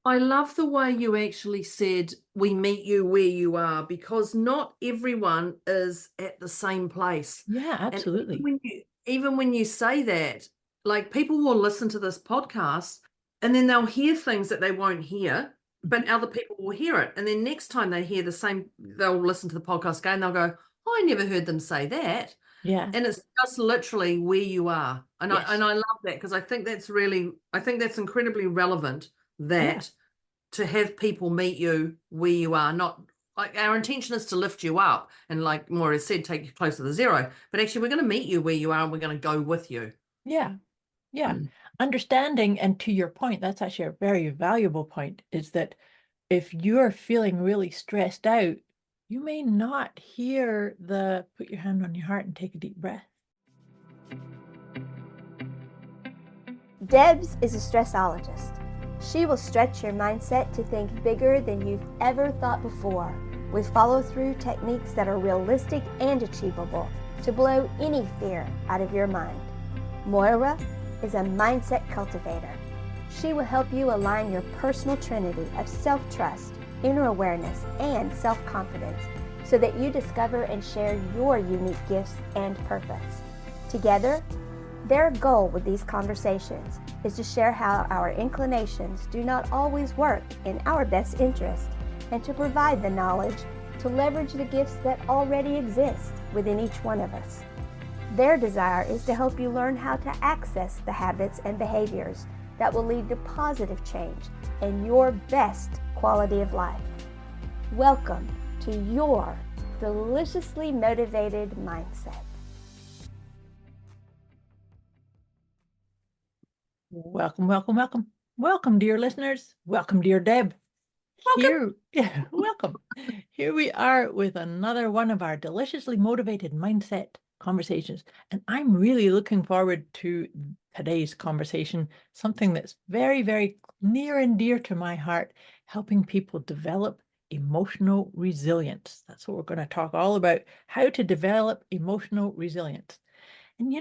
I love the way you actually said we meet you where you are, because not everyone is at the same place. Yeah, And absolutely. even when you say that, like, people will listen to this podcast and then they'll hear things that they won't hear, Mhm. but other people will hear it. And then next time they hear the same, they'll listen to the podcast again, they'll go, "Oh, I never heard them say that." Yeah. And it's just literally where you are. And Yes. I love that, because I think that's incredibly relevant, Yeah. that to have people meet you where you are. Not like, our intention is to lift you up and, like Moira said, take you closer to zero, but actually we're going to meet you where you are and we're going to go with you. Yeah. Yeah. Understanding, and to your point, that's actually a very valuable point, is that if you're feeling really stressed out, you may not hear the put your hand on your heart and take a deep breath. Debz is a stressologist. She will stretch your mindset to think bigger than you've ever thought before, with follow-through techniques that are realistic and achievable to blow any fear out of your mind. Moira is a mindset cultivator. She will help you align your personal trinity of self-trust, inner awareness, and self-confidence so that you discover and share your unique gifts and purpose. Together, their goal with these conversations is to share how our inclinations do not always work in our best interest, and to provide the knowledge to leverage the gifts that already exist within each one of us. Their desire is to help you learn how to access the habits and behaviors that will lead to positive change and your best quality of life. Welcome to your deliciously motivated mindset. Welcome, welcome, welcome. Welcome, dear listeners. Welcome, dear Deb. Welcome. Welcome. Here we are with another one of our deliciously motivated mindset conversations. And I'm really looking forward to today's conversation, something that's very, very near and dear to my heart, helping people develop emotional resilience. That's what we're going to talk all about, how to develop emotional resilience. And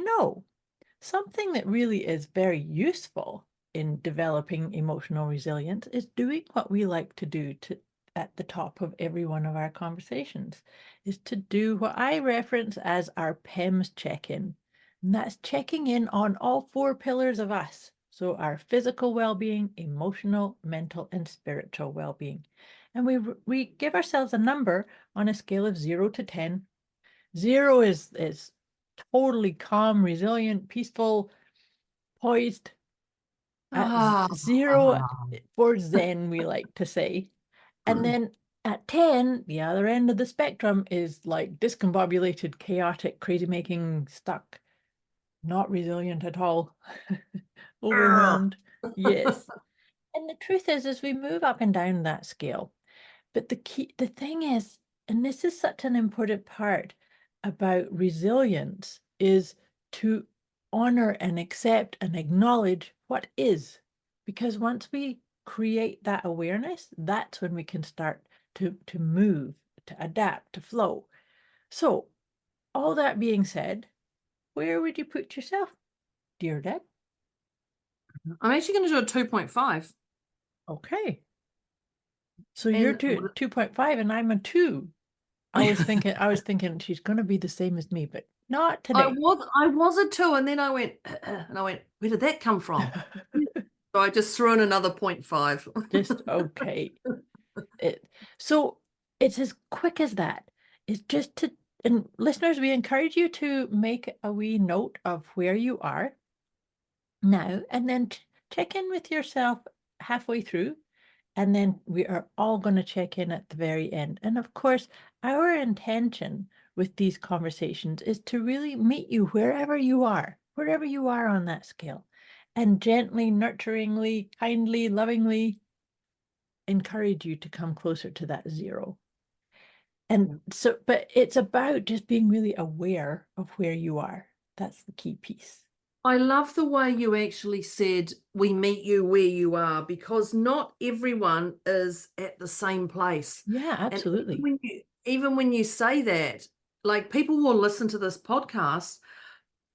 something that really is very useful in developing emotional resilience is doing what we like to do at the top of every one of our conversations, is to do what I reference as our PEMS check-in. And that's checking in on all four pillars of us. So our physical well-being, emotional, mental, and spiritual well-being. And we give ourselves a number on a scale of 0 to 10. 0 is totally calm, resilient, peaceful, poised. At Ah, 0 for Zen, we like to say. And then at 10, the other end of the spectrum is like discombobulated, chaotic, crazy making, stuck, not resilient at all, overwhelmed. Yes. And the truth is, as we move up and down that scale, but the thing is, and this is such an important part about resilience, is to honor and accept and acknowledge what is. Because once we create that awareness, that's when we can start to move, to adapt, to flow. So, all that being said, where would you put yourself, dear Deb? I'm actually going to do a 2.5. Okay. So you're And 2.5 and I'm a 2. I was thinking she's going to be the same as me, but not today. I was a 2, and then I went, and I went, where did that come from? So I just threw in another 0.5. Just okay. So it's as quick as that. It's just and listeners, we encourage you to make a wee note of where you are now, and then check in with yourself halfway through. And then we are all going to check in at the very end. And of course, our intention with these conversations is to really meet you wherever you are on that scale, and gently, nurturingly, kindly, lovingly encourage you to come closer to that 0. And so, but it's about just being really aware of where you are. That's the key piece. I love the way you actually said we meet you where you are, because not everyone is at the same place. Yeah, And absolutely. even when you say that, like, people will listen to this podcast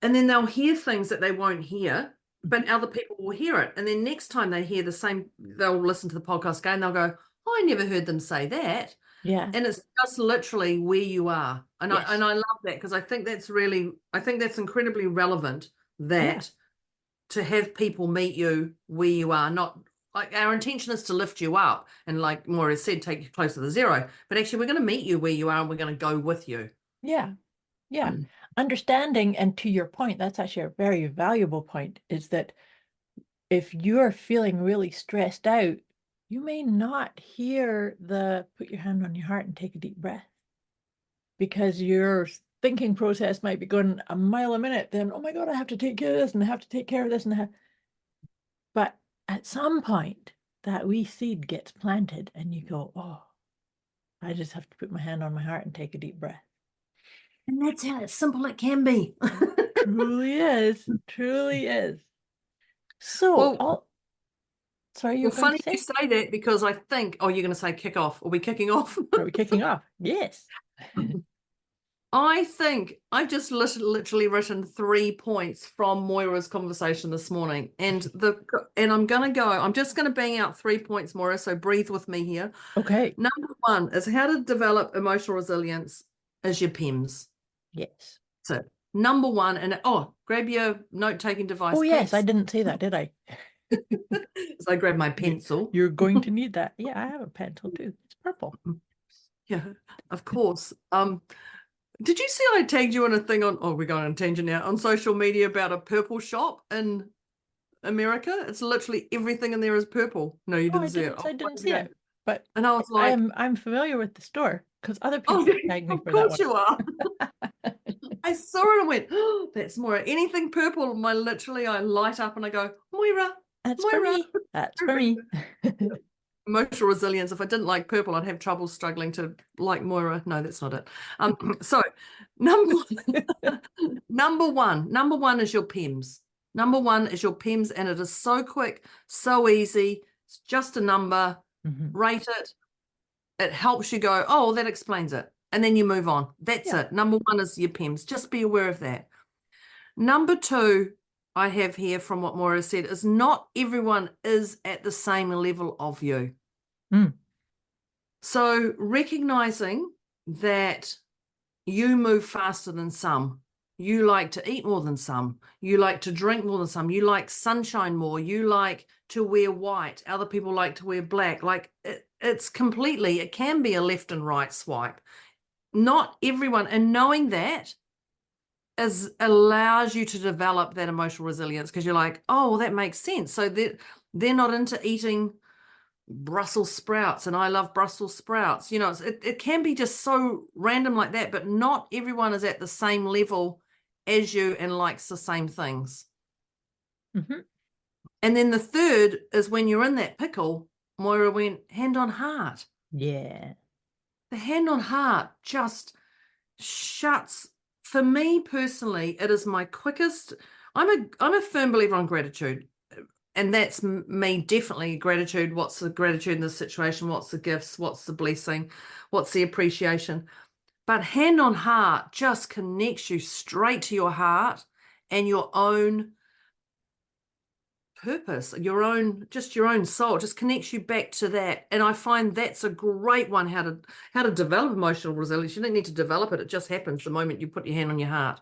and then they'll hear things that they won't hear, but other people will hear it. And then next time they hear the same, they'll listen to the podcast again. They'll go, oh, I never heard them say that. Yeah. And it's just literally where you are. And Yes. I love that, because I think that's incredibly relevant, that to have people meet you where you are. Not like, our intention is to lift you up and, like Moira said, take you closer to the zero. But actually, we're going to meet you where you are and we're going to go with you. Yeah. Yeah. Understanding, and to your point, that's actually a very valuable point, is that if you're feeling really stressed out, you may not hear the put your hand on your heart and take a deep breath, because your thinking process might be going a mile a minute. Then, oh my God, I have to take care of this and I have to take care of this. But at some point, that wee seed gets planted and you go, oh, I just have to put my hand on my heart and take a deep breath. And that's how simple it can be. Truly is. Truly is. So, sorry, you're going funny to say? you say that, because I think, you're going to say kick off. Are we kicking off? Are we kicking off? Yes. I think I've just literally written 3 points from Moira's conversation this morning, and I'm just going to bang out 3 points, Moira. So breathe with me here. Okay. Number 1 is how to develop emotional resilience is your PEMS. Yes. So number 1, and grab your note-taking device. Oh, yes, please. I didn't say that, did I? So I grabbed my pencil. You're going to need that. Yeah, I have a pencil too. It's purple. Yeah, of course. Did you see I tagged you in a thing on, we're going on a tangent now, on social media about a purple shop in America? It's literally everything in there is purple. No, you didn't see it. I didn't see it. But and I was like, I'm familiar with the store, because other people tagged me for that one. Of course you are. I saw it and went, oh, that's Moira. Anything purple, I light up and I go, Moira. That's Moira. for me. That's for me. Emotional resilience. If I didn't like purple, I'd have trouble struggling to like Moira. No, that's not it. So number one is your PEMS. Number 1 is your PEMS, and it is so quick, so easy. It's just a number. Rate it. It helps you go, oh, that explains it. And then you move on. That's it. Number 1 is your PEMS. Just be aware of that. Number 2, I have here from what Moira said, is not everyone is at the same level of you. So recognizing that you move faster than some, you like to eat more than some, you like to drink more than some, you like sunshine more, you like to wear white, other people like to wear black. Like it can be a left and right swipe. Not everyone, and knowing that allows you to develop that emotional resilience, because you're like, oh, well, that makes sense. So they're not into eating Brussels sprouts, and I love Brussels sprouts. It can be just so random like that, but not everyone is at the same level as you and likes the same things. And then the third is, when you're in that pickle, Moira went hand on heart. Yeah. The hand on heart just shuts. For me personally, it is my quickest. I'm a firm believer on gratitude, and that's me definitely. Gratitude. What's the gratitude in this situation? What's the gifts? What's the blessing? What's the appreciation? But hand on heart just connects you straight to your heart and your own purpose, your own soul. Just connects you back to that. And I find that's a great one, how to develop emotional resilience. You don't need to develop it. It just happens the moment you put your hand on your heart.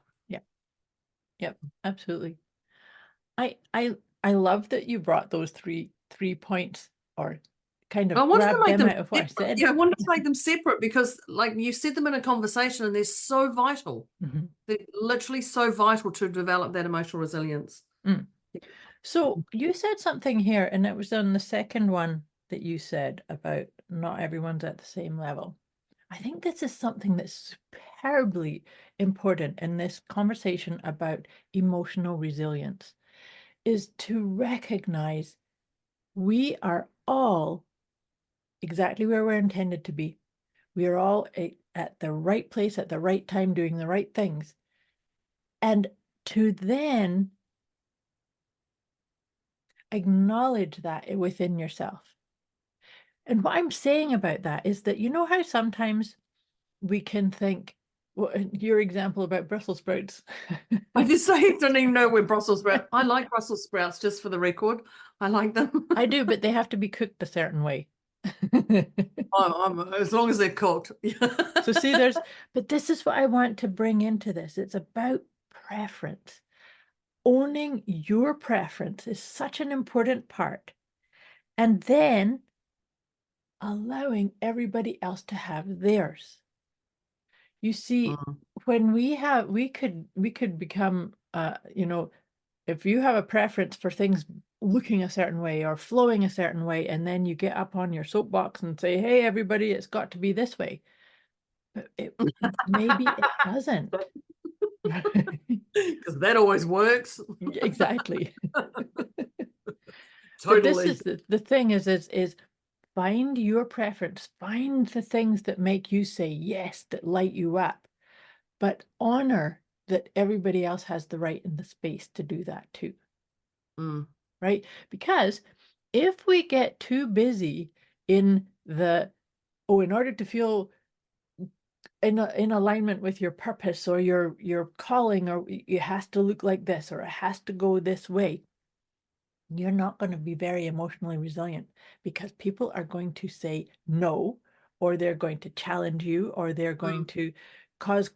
Yep, absolutely. I love that you brought those three points, or kind of grabbed them out of what I said. Yeah, I wanted to make them separate, because like you said them in a conversation, and they're so vital. They're literally so vital to develop that emotional resilience. So you said something here, and it was on the second one that you said about not everyone's at the same level. I think this is something that's superbly important in this conversation about emotional resilience, is to recognize we are all exactly where we're intended to be. We are all at the right place at the right time, doing the right things. And to then acknowledge that within yourself. And what I'm saying about that is that, you know how sometimes we can think, your example about Brussels sprouts. I just say, don't even know where Brussels sprouts. I like Brussels sprouts, just for the record. I like them. I do, but they have to be cooked a certain way. As long as they're cooked. So see, but this is what I want to bring into this. It's about preference. Owning your preference is such an important part. And then allowing everybody else to have theirs. You see, when we could become, if you have a preference for things looking a certain way or flowing a certain way, and then you get up on your soapbox and say, hey, everybody, it's got to be this way. But maybe it doesn't. Because that always works. Exactly. Totally. But this is the thing is find your preference, find the things that make you say yes, that light you up, but honor that everybody else has the right and the space to do that too. Right? Because if we get too busy in order to feel in alignment with your purpose or your calling, or it has to look like this, or it has to go this way, you're not going to be very emotionally resilient, because people are going to say no, or they're going to challenge you, or they're going to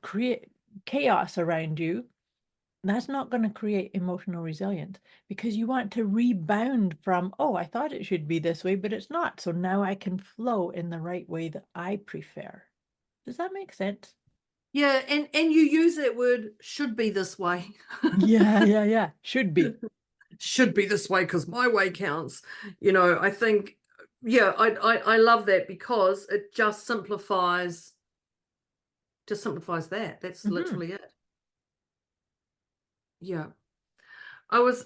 create chaos around you. That's not going to create emotional resilience, because you want to rebound from, oh, I thought it should be this way, but it's not. So now I can flow in the right way that I prefer. Does that make sense? Yeah, and you use that word, should be this way. Yeah. Should be. Should be this way because my way counts. I think, I love that, because it just simplifies that. That's literally it. Yeah. I was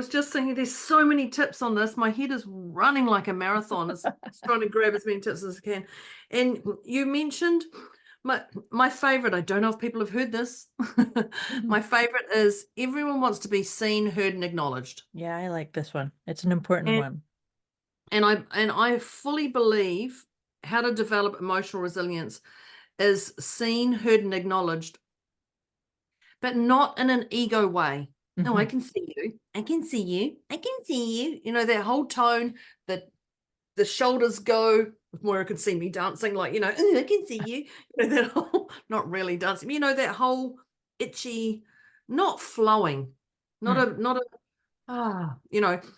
just thinking, there's so many tips on this. My head is running like a marathon. It's trying to grab as many tips as I can. And you mentioned my favorite, I don't know if people have heard this. My favorite is, everyone wants to be seen, heard, and acknowledged. Yeah, I like this one. It's an important one. And I fully believe how to develop emotional resilience is seen, heard, and acknowledged, but not in an ego way. No, I can see you. I can see you. I can see you. That whole tone, that the shoulders go. Moira could see me dancing, like, I can see you. That whole, not really dancing. That whole itchy, not flowing, not a.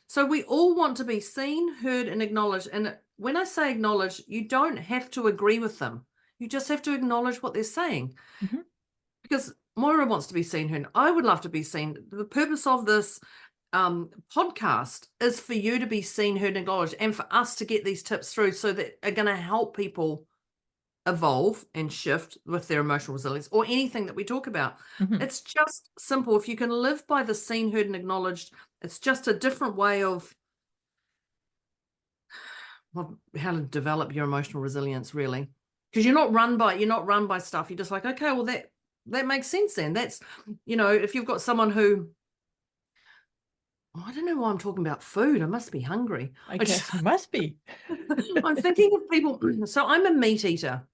So we all want to be seen, heard, and acknowledged. And when I say acknowledge, you don't have to agree with them. You just have to acknowledge what they're saying. Because Moira wants to be seen, heard. I would love to be seen. The purpose of this podcast is for you to be seen, heard, and acknowledged, and for us to get these tips through, so that are going to help people evolve and shift with their emotional resilience, or anything that we talk about. It's just simple. If you can live by the seen, heard, and acknowledged, it's just a different way of how to develop your emotional resilience, really. Because you're not run by stuff. You're just like, okay, well, that makes sense then. That's, if you've got someone who, I don't know why I'm talking about food. I must be hungry. I guess you must be. I'm thinking of people. So I'm a meat eater.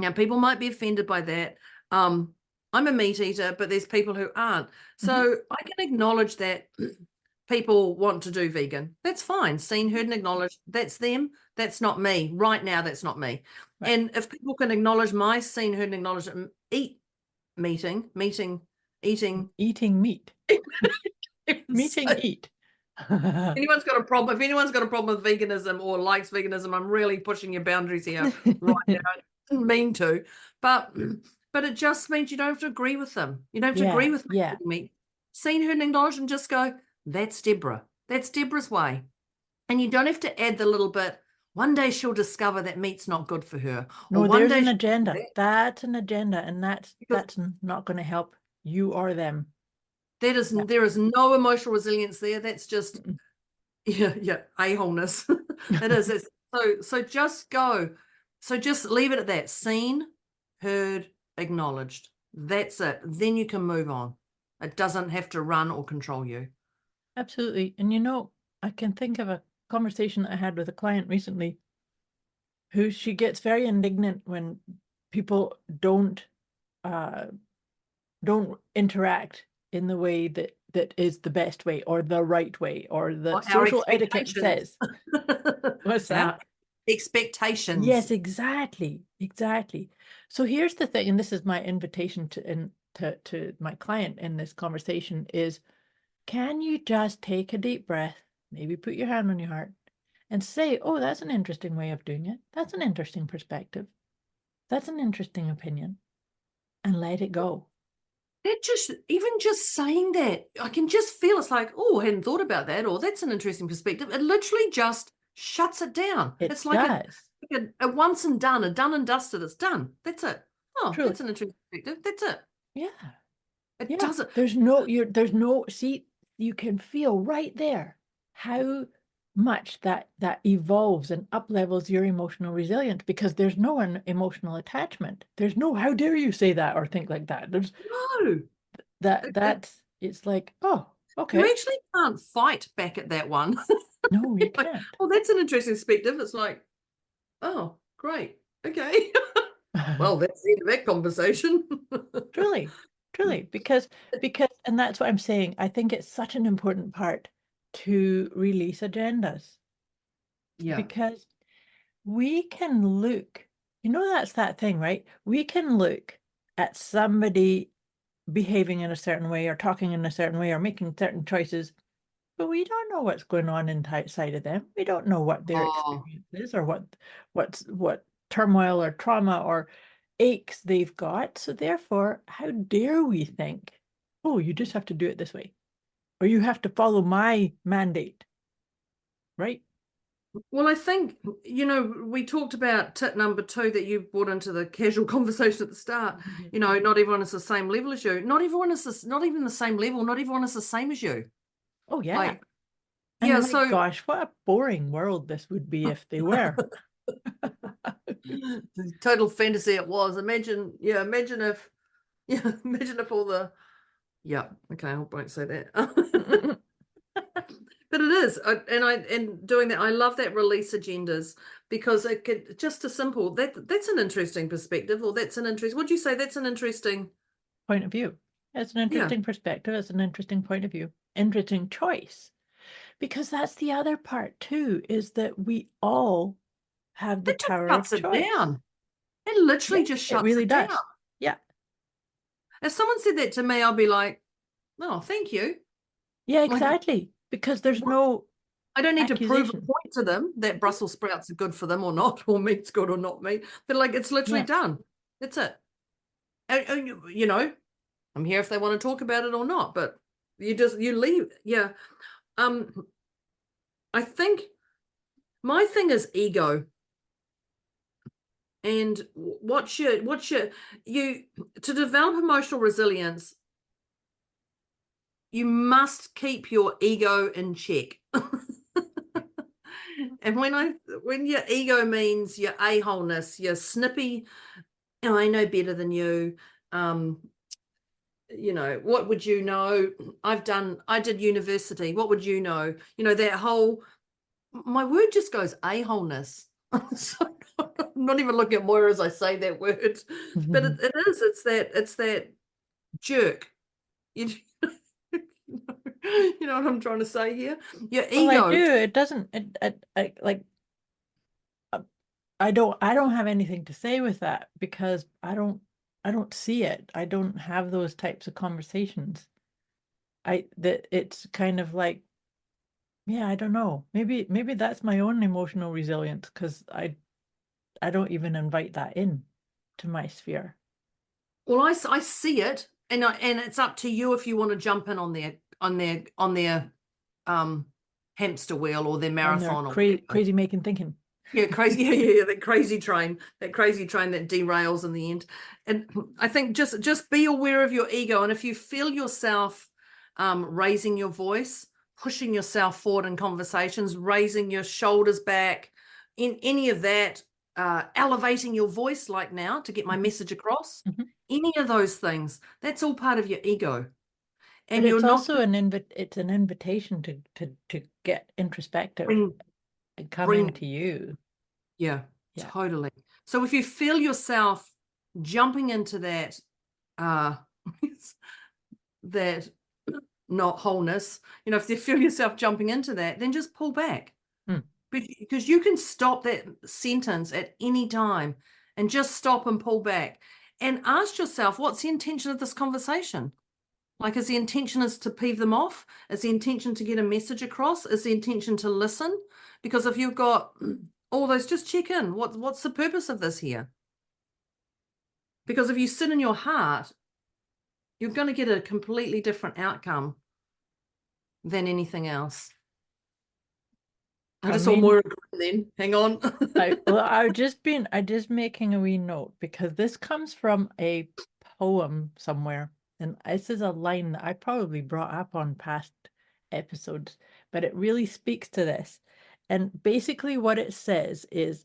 Now, people might be offended by that. I'm a meat eater, but there's people who aren't. So I can acknowledge that people want to do vegan. That's fine. Seen, heard, and acknowledged. That's them. That's not me. Right now, that's not me. Right. And if people can acknowledge my seen, heard, and acknowledged, eating meat. Meeting, eat. If anyone's got a problem with veganism or likes veganism, I'm really pushing your boundaries here right now. I didn't mean to, but it just means you don't have to agree with them. You don't have to agree with me. Seen, heard, and acknowledged, and just go, that's Deborah. That's Deborah's way. And you don't have to add the little bit, one day she'll discover that meat's not good for her. No, there's an agenda. That's an agenda, and that's not going to help you or them. There is no emotional resilience there. That's just a-holeness. It is. So just go. So just leave it at that. Seen, heard, acknowledged. That's it. Then you can move on. It doesn't have to run or control you. Absolutely. And I can think of a conversation I had with a client recently, who she gets very indignant when people don't don't interact in the way that is the best way or the right way or the Our social etiquette expectations. says. What's that? Our expectations. Yes, exactly. So here's the thing, and this is my invitation to my client in this conversation is, can you just take a deep breath, maybe put your hand on your heart and say, oh, that's an interesting way of doing it. That's an interesting perspective. That's an interesting opinion, and let it go. That even just saying that, I can just feel it's like, oh, I hadn't thought about that, or that's an interesting perspective. It literally just shuts it down. It's like a once and done, a done and dusted. It's done. That's it. Oh, Truly. that's an interesting perspective. That's it. Yeah. It doesn't. There's no, see, you can feel right there how much that evolves and up levels your emotional resilience, because there's no emotional attachment. There's no, how dare you say that or think like that. There's No. it's like, oh, okay. You actually can't fight back at that one. No, you can't. Well, that's an interesting perspective. It's like, oh, great. Okay. Well, that's the end of that conversation. Truly, because, and that's what I'm saying. I think it's such an important part to release agendas. Yeah. Because we can look, that's that thing, right? We can look at somebody behaving in a certain way or talking in a certain way or making certain choices, but we don't know what's going on inside of them. We don't know what their experience is or what turmoil or trauma or aches they've got. So therefore, how dare we think, oh, you just have to do it this way, or you have to follow my mandate, right? Well, I think, we talked about tip number 2 that you brought into the casual conversation at the start. Not everyone is the same level as you. Not everyone is not even the same level. Not everyone is the same as you. Oh, yeah. Like, and yeah. My So, gosh, what a boring world this would be if they were. Total fantasy it was. Imagine if all the, okay, I won't say that. But it is, and doing that, I love that release agendas, because it could just a simple that's an interesting perspective, or that's an interesting. Would you say that's an interesting point of view? It's an interesting perspective. It's an interesting point of view. Interesting choice, because that's the other part too, is that we all have the power of choice. Down. It literally just shuts it does. down. Yeah. If someone said that to me, I'll be like, "Oh, thank you." Yeah, exactly. Because there's no, I don't need to prove a point to them that Brussels sprouts are good for them or not, or meat's good or not meat. They're like, it's literally done. That's it. And, I'm here if they want to talk about it or not, but you leave. Yeah. I think my thing is ego. And to develop emotional resilience, you must keep your ego in check. And when your ego means your a-holeness, your snippy, I know better than you. What would you know? I did university. What would you know? That whole, my word just goes a-holeness. So I'm not even looking at Moira as I say that word, but it's that jerk. You know what I'm trying to say here? Your ego. Well, I do. It doesn't. I don't have anything to say with that, because I don't see it. I don't have those types of conversations. It's kind of like, yeah, I don't know. Maybe that's my own emotional resilience, because I don't even invite that in to my sphere. Well, I see it, and it's up to you if you want to jump in on their hamster wheel or their marathon, or crazy making thinking. Yeah, crazy. Yeah, that crazy train that derails in the end. And I think just be aware of your ego, and if you feel yourself raising your voice, pushing yourself forward in conversations, raising your shoulders back, in any of that, elevating your voice, like now, to get my message across, any of those things, that's all part of your ego. And it's also an invitation to get introspective and coming to you. Yeah, totally. So if you feel yourself jumping into that that not wholeness, if you feel yourself jumping into that, then just pull back. Because you can stop that sentence at any time and just stop and pull back and ask yourself, what's the intention of this conversation? Like, is the intention is to peeve them off? Is the intention to get a message across? Is the intention to listen? Because if you've got all those, just check in. What's the purpose of this here? Because if you sit in your heart, you're going to get a completely different outcome than anything else. I just saw Moira then. Hang on. I just making a wee note, because this comes from a poem somewhere. And this is a line that I probably brought up on past episodes, but it really speaks to this. And basically what it says is,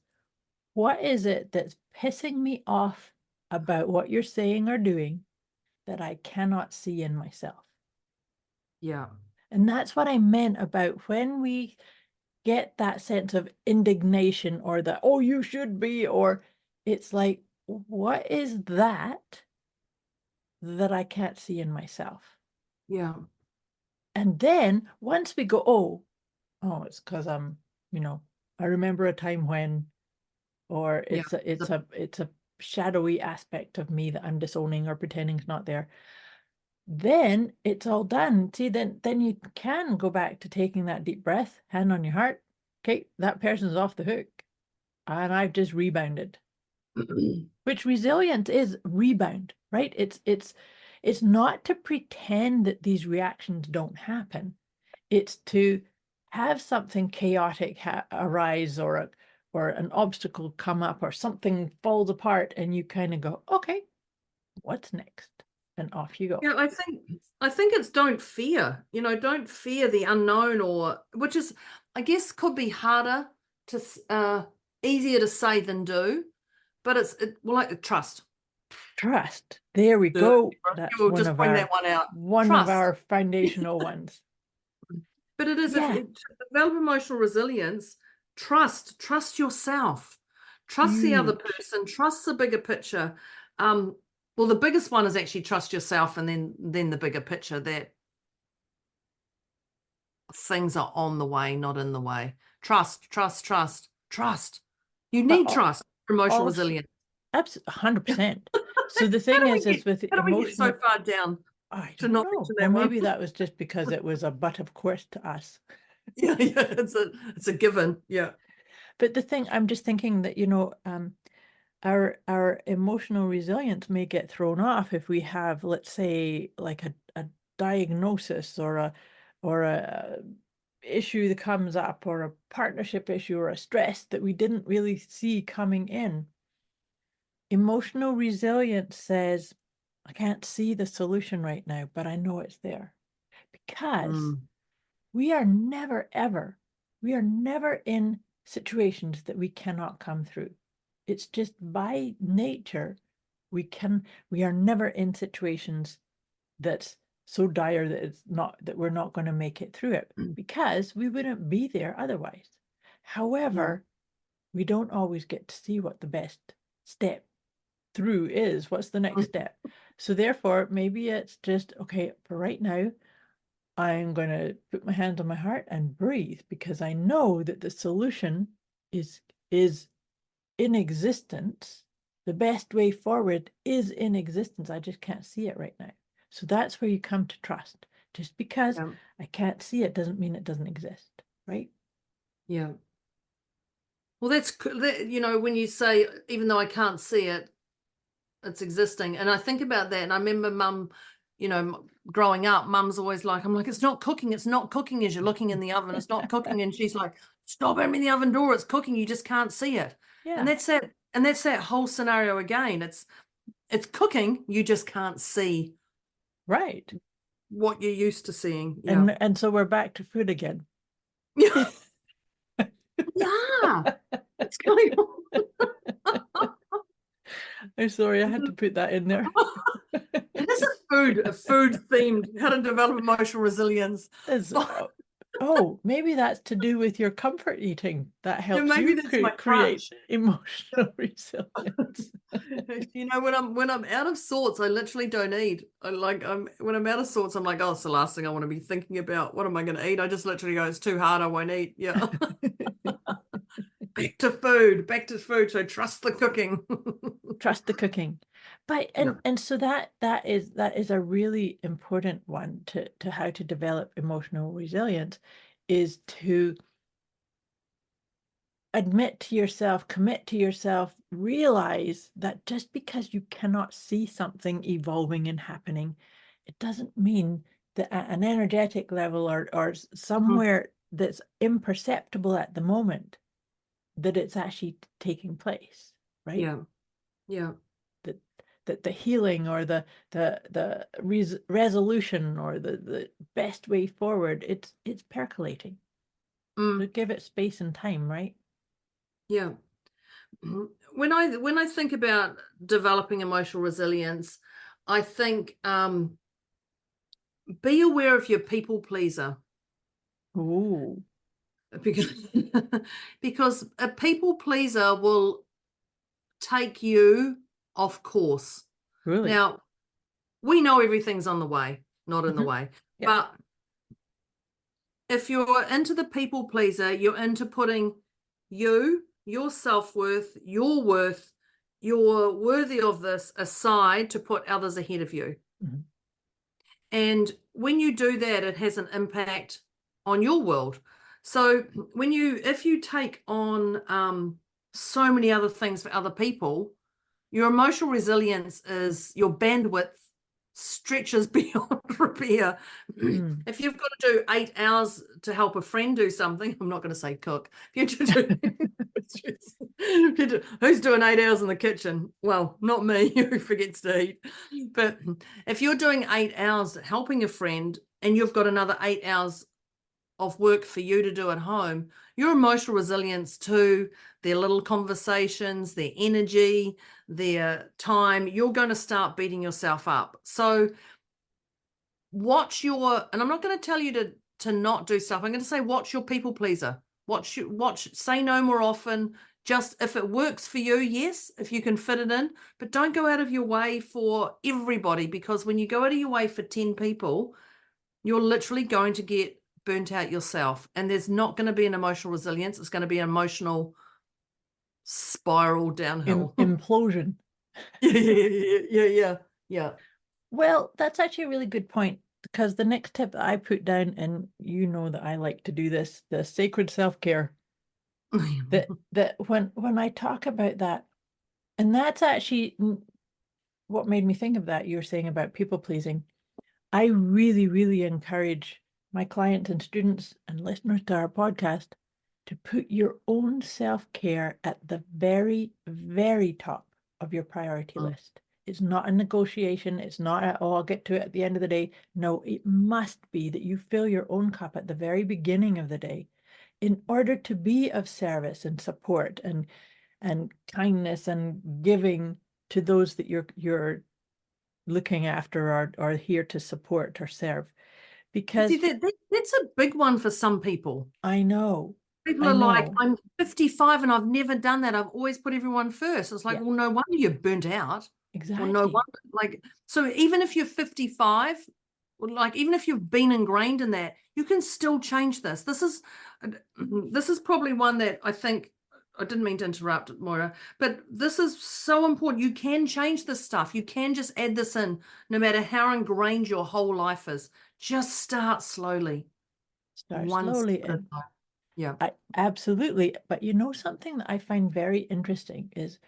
what is it that's pissing me off about what you're saying or doing that I cannot see in myself? Yeah. And that's what I meant about when we get that sense of indignation, or that, oh, you should be, or it's like, what is that I can't see in myself? Yeah. And then once we go, oh, it's because I remember a time when, or it's a shadowy aspect of me that I'm disowning or pretending is not there. Then it's all done. See, then you can go back to taking that deep breath, hand on your heart. Okay, that person's off the hook, and I've just rebounded. Which resilience is rebound, right? It's not to pretend that these reactions don't happen. It's to have something chaotic arise, or an obstacle come up, or something falls apart, and you kind of go, okay, what's next? And off you go. Yeah, I think it's don't fear, don't fear the unknown, or which is, I guess, could be harder to easier to say than do, but like trust. Trust. There we go. That's We'll just bring that one out. One of our foundational ones. But it is, to develop emotional resilience, trust yourself, trust the other person, trust the bigger picture. Well, the biggest one is actually trust yourself, and then the bigger picture, that things are on the way, not in the way. Trust. You need trust for emotional resilience. Absolutely, 100%. So the thing is with how do we get so far down? I don't know. Well, maybe that was just because it was a butt of course to us. Yeah, it's a given. Yeah. But the thing, I'm just thinking that, our emotional resilience may get thrown off if we have, let's say, like a diagnosis, or a issue that comes up, or a partnership issue, or a stress that we didn't really see coming in. Emotional resilience says, I can't see the solution right now, but I know it's there, because we are never in situations that we cannot come through. It's just by nature, we are never in situations that's so dire that we're not going to make it through it, because we wouldn't be there otherwise. However, we don't always get to see what the best step through is. What's the next step? So therefore, maybe it's just, okay, for right now, I'm going to put my hand on my heart and breathe, because I know that the solution is in existence. The best way forward is in existence. I just can't see it right now. So that's where you come to trust. Just because I can't see it doesn't mean it doesn't exist, right? Yeah. Well, that's, when you say, even though I can't see it, it's existing. And I think about that, and I remember Mum, growing up, Mum's always like, I'm like, it's not cooking as you're looking in the oven, it's not cooking. And she's like, stop opening the oven door, it's cooking, you just can't see it. Yeah. And that's that whole scenario again. It's cooking, you just can't see right what you're used to seeing. Yeah. And so we're back to food again. Yeah. Yeah. What's going on? I'm sorry, I had to put that in there. It is a food themed, how to develop emotional resilience. Oh Oh, maybe that's to do with your comfort eating. That helps maybe you that's my create crutch. emotional resilience. You know, when I'm out of sorts, I literally don't eat. When I'm out of sorts, I'm like, oh, it's the last thing I want to be thinking about. What am I going to eat? I just literally go, it's too hard, I won't eat. Yeah. Back to food. So trust the cooking. Trust the cooking. But Yeah. and so that is a really important one to how to develop emotional resilience, is to admit to yourself, commit to yourself, realize that just because you cannot see something evolving and happening, it doesn't mean that at an energetic level or somewhere that's imperceptible at the moment, that it's actually taking place, right? Yeah. Yeah. That the healing or the resolution or the best way forward, it's percolating. Mm. So give it space and time, right? Yeah. When I think about developing emotional resilience, I think be aware of your people pleaser. Ooh, Because because a people pleaser will take you off course. really? Now, we know everything's on the way, not in the Mhm. way. Yeah. But if you're into the people pleaser, you're into putting your self-worth, your worth, you're worthy of this aside to put others ahead of you. Mhm. And when you do that, it has an impact on your world. So if you take on so many other things for other people, your emotional resilience is your bandwidth stretches beyond repair. Mm. If you've got to do 8 hours to help a friend do something, I'm not going to say cook. If you do, who's doing 8 hours in the kitchen? Well, not me, who forgets to eat. But if you're doing 8 hours helping a friend and you've got another 8 hours of work for you to do at home, your emotional resilience to their little conversations, their energy, their time, you're going to start beating yourself up. So and I'm not going to tell you to not do stuff. I'm going to say watch your people pleaser. Say no more often. Just if it works for you, yes, if you can fit it in, but don't go out of your way for everybody, because when you go out of your way for 10 people, you're literally going to get burnt out yourself, and there's not going to be an emotional resilience. It's going to be an emotional spiral downhill. Implosion. Yeah. Well, that's actually a really good point, because the next tip that I put down, and you know that I like to do this, the sacred self-care, that when I talk about that, and that's actually what made me think of that, you were saying about people pleasing. I really, really encourage my clients and students and listeners to our podcast to put your own self-care at the very, very top of your priority list. It's not a negotiation. It's not, oh, I'll get to it at the end of the day. No, it must be that you fill your own cup at the very beginning of the day in order to be of service and support and kindness and giving to those that you're looking after or here to support or serve. Because See, that's a big one for some people. I know People are like, I'm 55 and I've never done that. I've always put everyone first. It's like, Yeah. well, no wonder you're burnt out. Exactly. Well, no wonder. So even if you're 55, even if you've been ingrained in that, you can still change this. This is probably one that I think, I didn't mean to interrupt, Moira, but this is so important. You can change this stuff. You can just add this in, no matter how ingrained your whole life is. Just start slowly. Start One slowly. step at a And time. Yeah. absolutely. But you know, something that I find very interesting is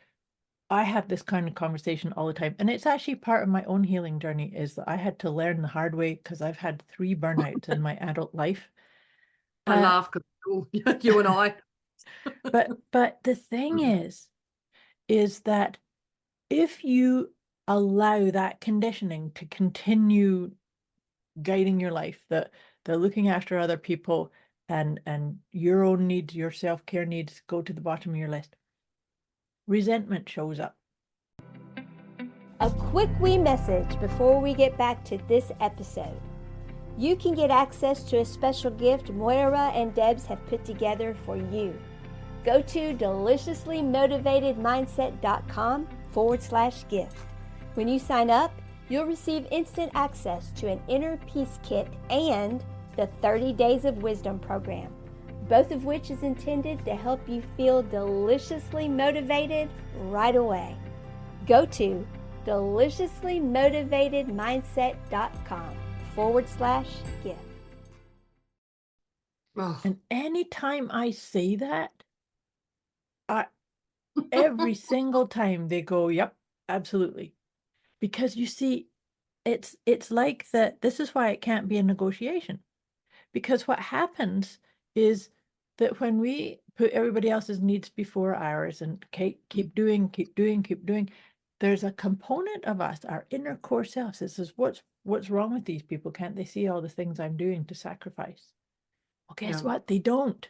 I have this kind of conversation all the time. And it's actually part of my own healing journey, is that I had to learn the hard way, because I've had 3 burnouts in my adult life. I laugh because you and I. But the thing is that if you allow that conditioning to continue guiding your life, the looking after other people and your own needs, your self-care needs go to the bottom of your list, resentment shows up. A quick wee message before we get back to this episode. you can get access to a special gift Moira and Debz have put together for you. Go to deliciously-motivated-mindset.com/gift. When you sign up, you'll receive instant access to an Inner Peace Kit and the 30 Days of Wisdom program, both of which is intended to help you feel deliciously motivated right away. Go to deliciously-motivated-mindset.com/gift. Oh, And anytime I say that, every single time they go, yep, absolutely. Because you see, it's like that. This is why it can't be a negotiation. Because what happens is that when we put everybody else's needs before ours and keep doing, there's a component of us, our inner core self, says, what's wrong with these people? Can't they see all the things I'm doing to sacrifice? Well, guess Yeah. what? They don't.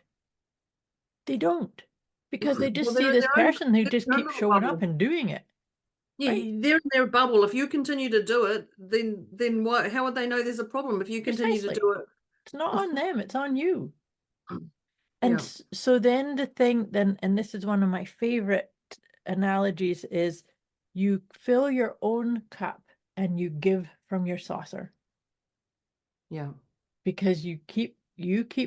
They don't. Because they just Well, see they're in this their own, person who they're just in their keeps little showing up bubble. and doing it. Yeah, Right? they're in their bubble. If you continue to do it, then what? How would they know there's a problem if you continue to Precisely. do it? It's not on them, it's on you. Yeah. And so then the thing then, and this is one of my favorite analogies, is you fill your own cup and you give from your saucer, Yeah. because you keep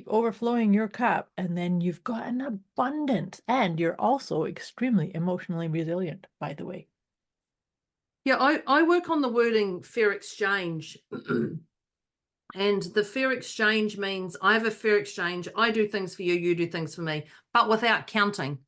overflowing your cup, and then you've got an abundance, and you're also extremely emotionally resilient, by the way. Yeah, I work on the wording fair exchange. And the fair exchange means I have a fair exchange. I do things for you, you do things for me, but without counting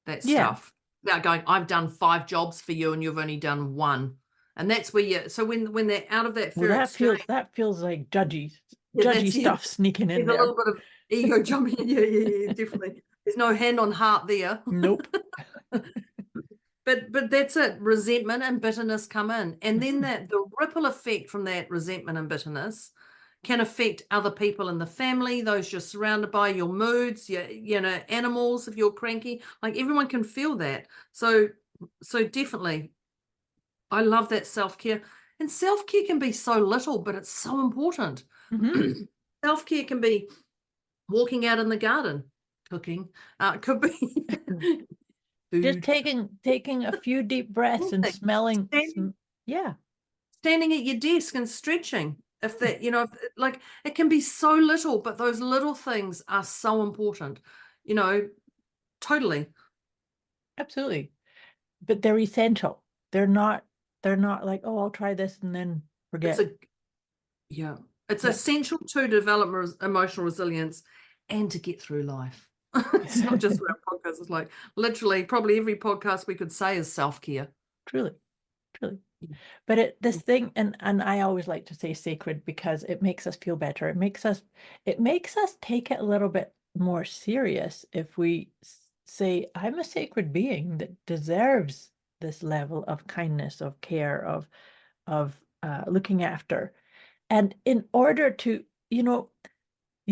that Yeah. stuff. Without going, I've done 5 jobs for you and you've only done 1. And that's where you, so when they're out of that Well, fair exchange, that feels like judgy that's, stuff sneaking in there's a there. little bit of ego jumping in. Yeah, definitely. There's no hand on heart there. Nope. But that's it. Resentment and bitterness come in, and then the ripple effect from that resentment and bitterness can affect other people in the family, those you're surrounded by, your moods, your animals. If you're cranky, like everyone can feel that. So definitely, I love that self-care, and self-care can be so little, but it's so important. Mhm. Self-care can be walking out in the garden, cooking. Could be Just food. taking a few deep breaths and Anything. smelling. Standing, Yeah. standing at your desk and stretching. If that, like it can be so little, but those little things are so important. Totally. Absolutely. But they're essential. They're not like, oh, I'll try this and then It's forget. it's Yeah. essential to develop emotional resilience and to get through life. It's not just for our podcast. It's like literally, probably every podcast we could say is self-care. Truly. But this thing, and I always like to say sacred, because it makes us feel better. It makes us take it a little bit more serious if we say, I'm a sacred being that deserves this level of kindness, of care, of looking after. And in order to, you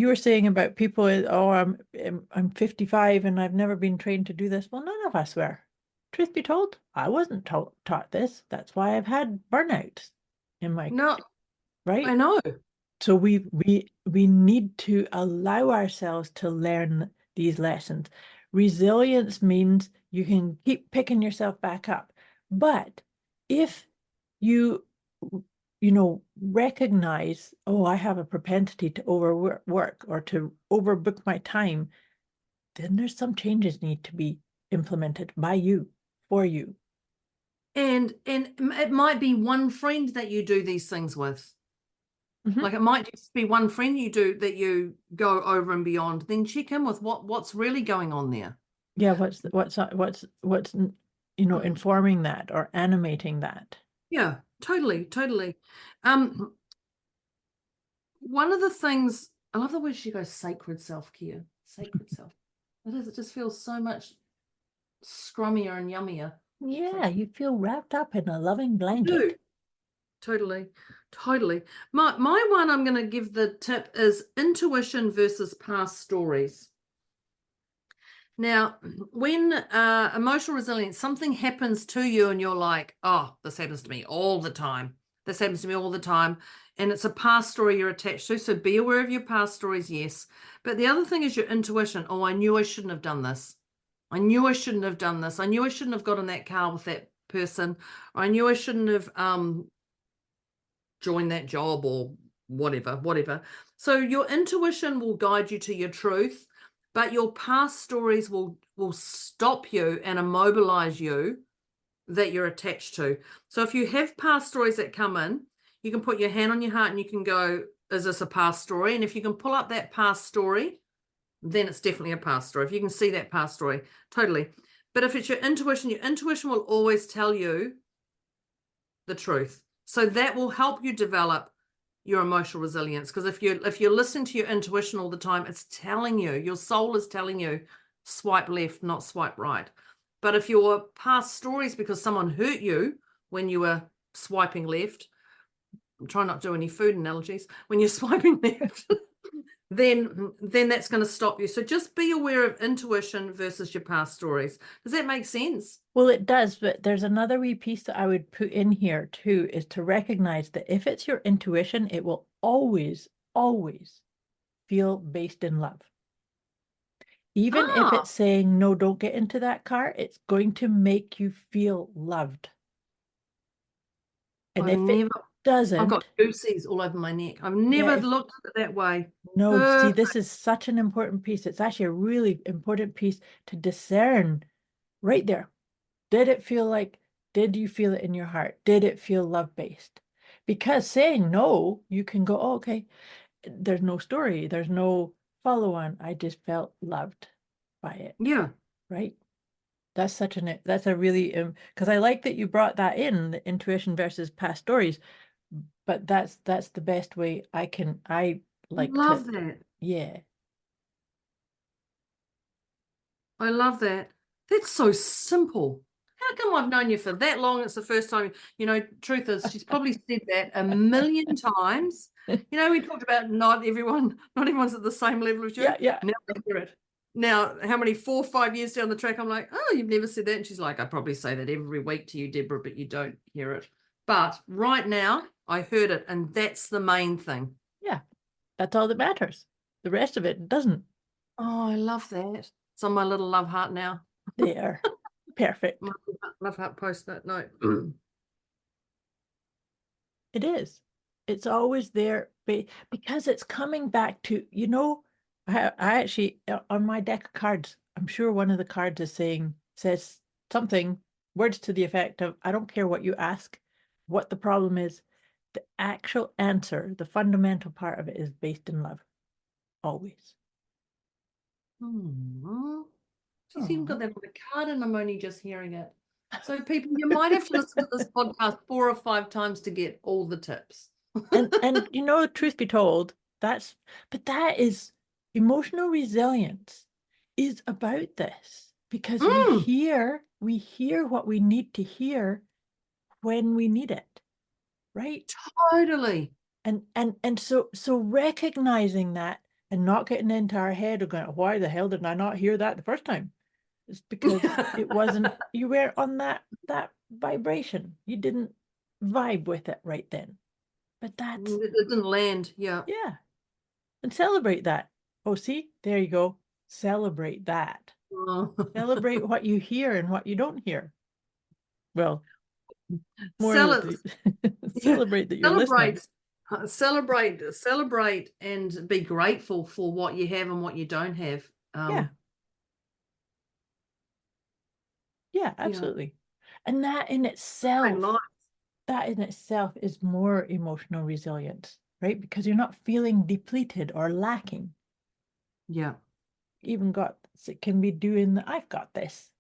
were saying about people, oh, I'm 55 and I've never been trained to do this. Well, none of us were. Truth be told, I wasn't taught this. That's why I've had burnout in my, No, right? I know. So we need to allow ourselves to learn these lessons. Resilience means you can keep picking yourself back up. But if you recognize, oh, I have a propensity to overwork or to overbook my time, then there's some changes need to be implemented by you, for you. And it might be one friend that you do these things with. Mhm. Like it might just be one friend you do that you go over and beyond. Then check in with what's really going on there. Yeah, what's informing that or animating that. Yeah, totally. One of the things I love the way she goes sacred self-care. Sacred self. It is, it just feels so much scrummier and yummier. Yeah, you feel wrapped up in a loving You blanket. do. Totally. My one I'm going to give the tip is intuition versus past stories. Now, when emotional resilience, something happens to you and you're like, oh, this happens to me all the time. This happens to me all the time. and it's a past story you're attached to. So be aware of your past stories, yes. But the other thing is your intuition. Oh, I knew I shouldn't have done this. I knew I shouldn't have done this. I knew I shouldn't have got in that car with that person. I knew I shouldn't have joined that job or whatever. So your intuition will guide you to your truth, but your past stories will stop you and immobilize you that you're attached to. So if you have past stories that come in, you can put your hand on your heart and you can go, is this a past story? And if you can pull up that past story, then it's definitely a past story. If you can see that past story, totally. But if it's your intuition will always tell you the truth. So that will help you develop your emotional resilience. Because if you're listening to your intuition all the time, it's telling you, your soul is telling you, swipe left, not swipe right. But if your past stories because someone hurt you when you were swiping left, I'm trying not to do any food analogies, when you're swiping left, then that's going to stop you. So just be aware of intuition versus your past stories. Does that make sense? Well, it does, but there's another wee piece that I would put in here too, is to recognize that if it's your intuition, it will always, always feel based in love. Even if it's saying, no, don't get into that car, it's going to make you feel loved. And it doesn't, I've got goosies all over my neck. I've never looked at it that way. No, see, this is such an important piece. It's actually a really important piece to discern right there. Did it feel like, did you feel it in your heart? Did it feel love-based? Because saying no, you can go, oh, okay, there's no story, there's no follow-on. I just felt loved by it. Yeah. Right? That's a really, because I like that you brought that in, the intuition versus past stories, but that's the best way I love that. Yeah. I love that. That's so simple. How come I've known you for that long? It's the first time, truth is she's probably said that a million times. We talked about not everyone's at the same level as you. Yeah. Now I hear it. Now, how many 4 or 5 years down the track, I'm like, oh, you've never said that. And she's like, I probably say that every week to you, Deborah, but you don't hear it. But right now, I heard it, and that's the main thing. Yeah, that's all that matters. The rest of it doesn't. Oh, I love that. It's on my little love heart now. There. Perfect. My love heart post-it note. It is. It's always there because it's coming back to, I actually, on my deck of cards, I'm sure one of the cards says something, words to the effect of, I don't care what you ask, what the problem is, the actual answer, the fundamental part of it is based in love. Always. She's even got that on the card and I'm only just hearing it. So people, you might have to listen to this podcast 4 or 5 times to get all the tips. and truth be told, that is emotional resilience is about this, because we hear what we need to hear when we need it, right? Totally. And so recognizing that and not getting into our head of going, why the hell did I not hear that the first time? It's because it wasn't, you were on that vibration. You didn't vibe with it right then. But it didn't land. Yeah. And celebrate that. Oh, see, there you go. Celebrate that. Celebrate what you hear and what you don't hear. Well, celebrate that you're listening. Celebrate and be grateful for what you have and what you don't have. Yeah, absolutely. And that in itself is more emotional resilience, right? Because you're not feeling depleted or lacking. Yeah. Even it can be doing I've got this.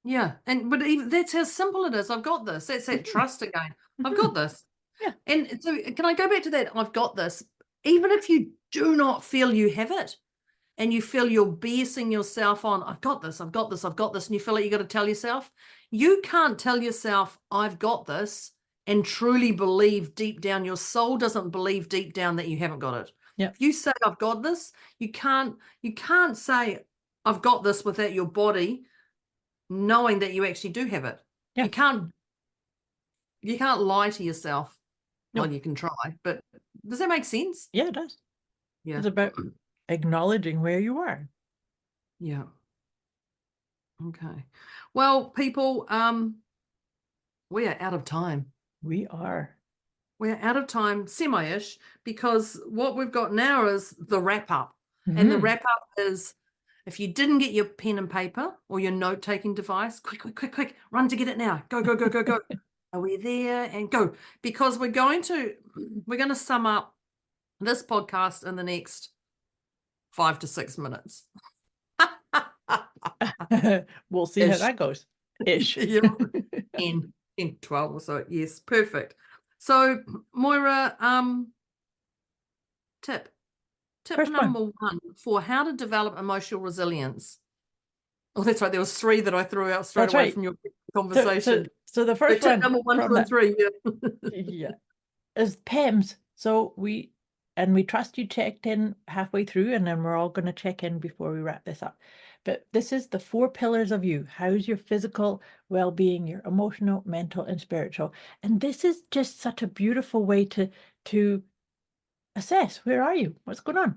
Yeah. But even that's how simple it is. I've got this. That's that trust again. I've got this. Yeah. And so can I go back to that? I've got this. Even if you do not feel you have it, and you feel you're BSing yourself on, I've got this, and you feel like you got to tell yourself, you can't tell yourself, I've got this, and truly believe deep down, your soul doesn't believe deep down that you haven't got it. Yeah. If you say, I've got this, you can't say, I've got this without your body knowing that you actually do have it. Yeah. You can't lie to yourself. Well, No. you can try, but does that make sense? Yeah, it does. Yeah. It's about acknowledging where you are. Yeah. Okay. Well, people, we are out of time. We are. We're out of time, semi-ish, because what we've got now is the wrap up. And the Mhm. wrap up is, if you didn't get your pen and paper or your note-taking device, quick, run to get it now. Go. Are we there? And go. Because we're going to sum up this podcast in the next 5 to 6 minutes. We'll see how Ish. that goes. Ish. Yeah. 10, 12 or so. Yes, perfect. So, Moira, tip First number one. 1 for how to develop emotional resilience. Oh, that's right. There was 3 that I threw out straight That's away right. from your conversation. So the first tip one number 1, from 2, and that, 3. Yeah. yeah, is PEMS. So we trust you checked in halfway through, and then we're all going to check in before we wrap this up. But this is the 4 pillars of you. How's your physical well-being, your emotional, mental, and spiritual? And this is just such a beautiful way to assess, where are you? What's going on?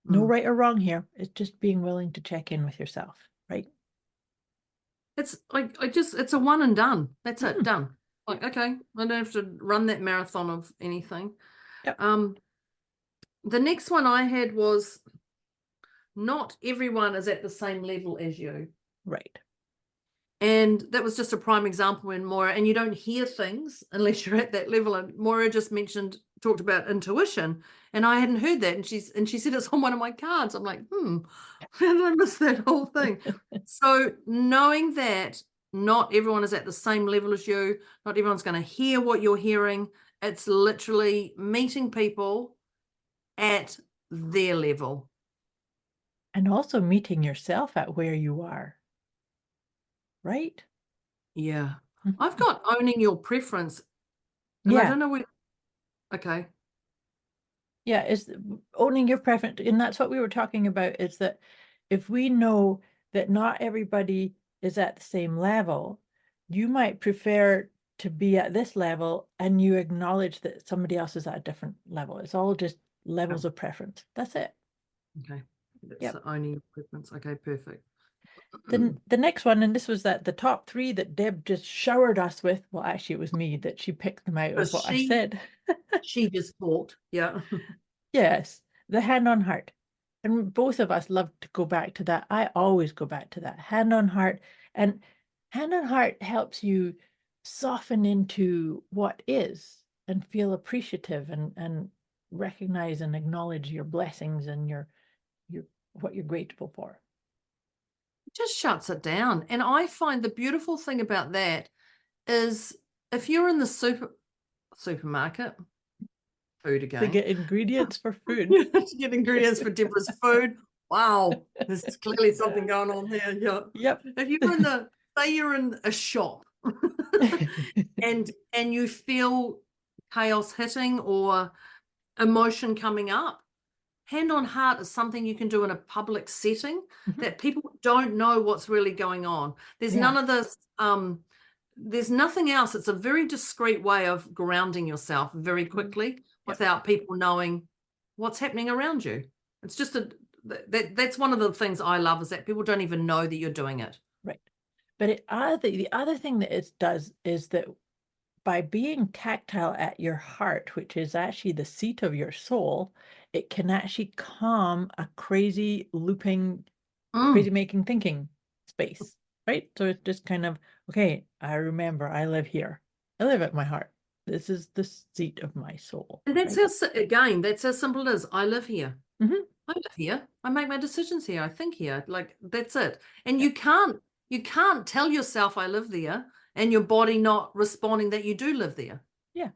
No right or wrong here. It's just being willing to check in with yourself, right? It's like it's a one and done. That's it, Mhm. done. Like, okay, I don't have to run that marathon of anything. Yep. The next one I had was, not everyone is at the same level as you. Right. And that was just a prime example when Moira, and you don't hear things unless you're at that level. And Moira just talked about intuition, and I hadn't heard that. And she said it's on one of my cards. I'm like, how did I miss that whole thing? So knowing that not everyone is at the same level as you, not everyone's going to hear what you're hearing. It's literally meeting people at their level. And also meeting yourself at where you are. Right? Yeah. Mhm. I've got owning your preference. And I Yeah. don't know where. Okay. Yeah, is owning your preference. And that's what we were talking about, is that if we know that not everybody is at the same level, you might prefer to be at this level, and you acknowledge that somebody else is at a different level. It's all just levels of preference. That's it. Okay. That's Yep. the owning your preference. Okay, perfect. Then the next one, and this was the top 3 that Deb just showered us with. Well, actually, it was me that she picked them out of what I said. She just talked. Yeah. Yes, the hand on heart. And both of us love to go back to that. I always go back to that hand on heart. And hand on heart helps you soften into what is and feel appreciative and recognize and acknowledge your blessings and your what you're grateful for. Just shuts it down. And I find the beautiful thing about that is, if you're in the supermarket, food again. To get ingredients for food. To get ingredients for Deborah's food. Wow, there's clearly something going on there. Yeah. Yep. If you're say you're in a shop and you feel chaos hitting or emotion coming up, hand on heart is something you can do in a public setting that people don't know what's really going on. There's none of this, there's nothing else. It's a very discreet way of grounding yourself very quickly without people knowing what's happening around you. It's just that's one of the things I love, is that people don't even know that you're doing it. Right. But the other thing that it does is that by being tactile at your heart, which is actually the seat of your soul, it can actually calm a crazy looping, crazy making thinking space, right? So it's just kind of, okay, I remember I live here. I live at my heart. This is the seat of my soul. And that's that's how simple it is. I live here. Mm-hmm. I live here. I make my decisions here. I think here. Like, that's it. And you can't tell yourself I live there and your body not responding that you do live there. Yeah.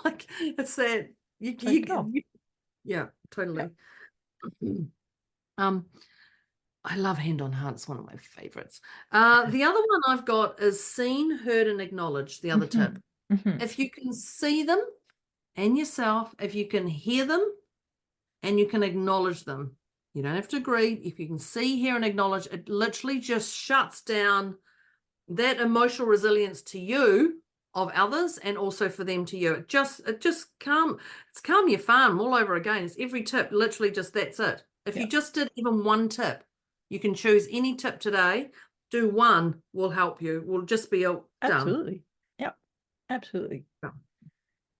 Like, it's that yeah, totally. Yeah. I love hand on heart. It's one of my favorites. The other one I've got is seen, heard, and acknowledged. The other tip. If you can see them and yourself, if you can hear them and you can acknowledge them, you don't have to agree. If you can see, hear, and acknowledge, it literally just shuts down that emotional resilience to you of others and also for them to you. It just calm your farm all over again. It's every tip, literally just that's it. If you just did even one tip, you can choose any tip today. Do one will help you. Will just be done. Absolutely. Yep. Absolutely. Yeah.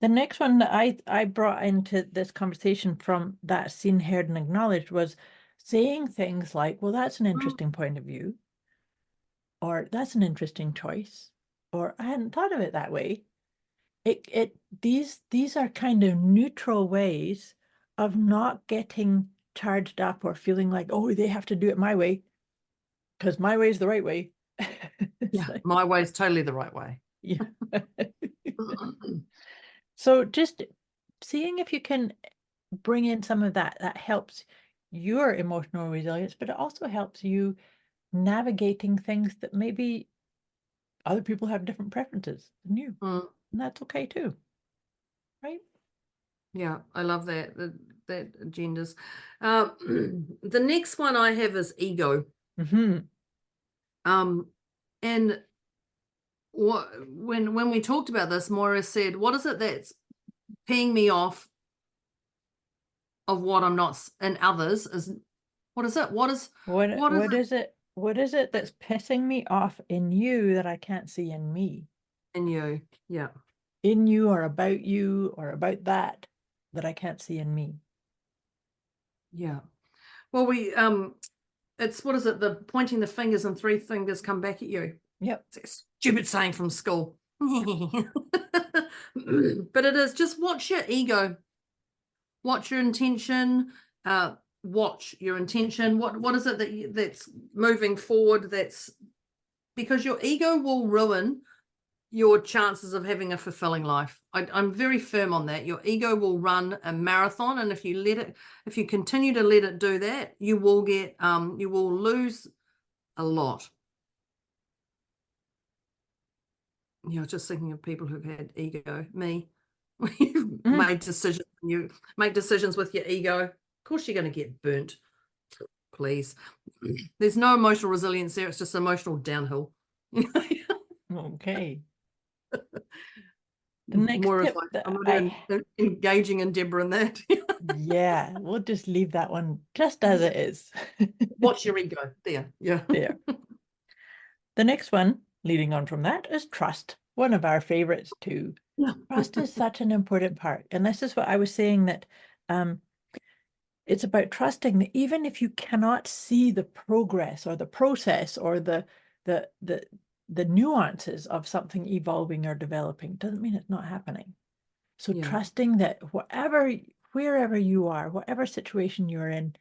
The next one that I brought into this conversation from that seen, heard, and acknowledged was saying things like, well, that's an interesting point of view, or that's an interesting choice, or I hadn't thought of it that way. These are kind of neutral ways of not getting charged up or feeling like, oh, they have to do it my way, because my way is the right way. Yeah, like, my way is totally the right way. Yeah. So just seeing if you can bring in some of that helps your emotional resilience, but it also helps you navigating things that maybe other people have different preferences than you. And that's okay too. Right? Yeah, I love that agendas. The next one I have is ego. And when we talked about this, Moira said, what is it that's peeing me off of what I'm not in others? What is it? What is it that's pissing me off in you that I can't see in me? In you, yeah. In you or about that I can't see in me. Yeah. Well, it's what is it? The pointing the fingers and three fingers come back at you. Yep. It's a stupid saying from school. But it is just watch your ego. Watch your intention. Watch your intention. What is it that's moving forward? That's because your ego will ruin your chances of having a fulfilling life. I'm very firm on that. Your ego will run a marathon, and if you continue to let it do that, you will lose a lot. You know, just thinking of people who've had ego. Me, you've made decisions. You make decisions with your ego. Of course, you're going to get burnt. Please, there's no emotional resilience there. It's just emotional downhill. Okay. The next tip that I'm engaging in Deborah in that. Yeah, we'll just leave that one just as it is. Watch your ego. There. Yeah. There. The next one, leading on from that, is trust. One of our favorites too. Yeah. Trust is such an important part. And this is what I was saying, that it's about trusting that even if you cannot see the progress or the process or the nuances of something evolving or developing, doesn't mean it's not happening. So trusting that wherever you are, whatever situation you're in,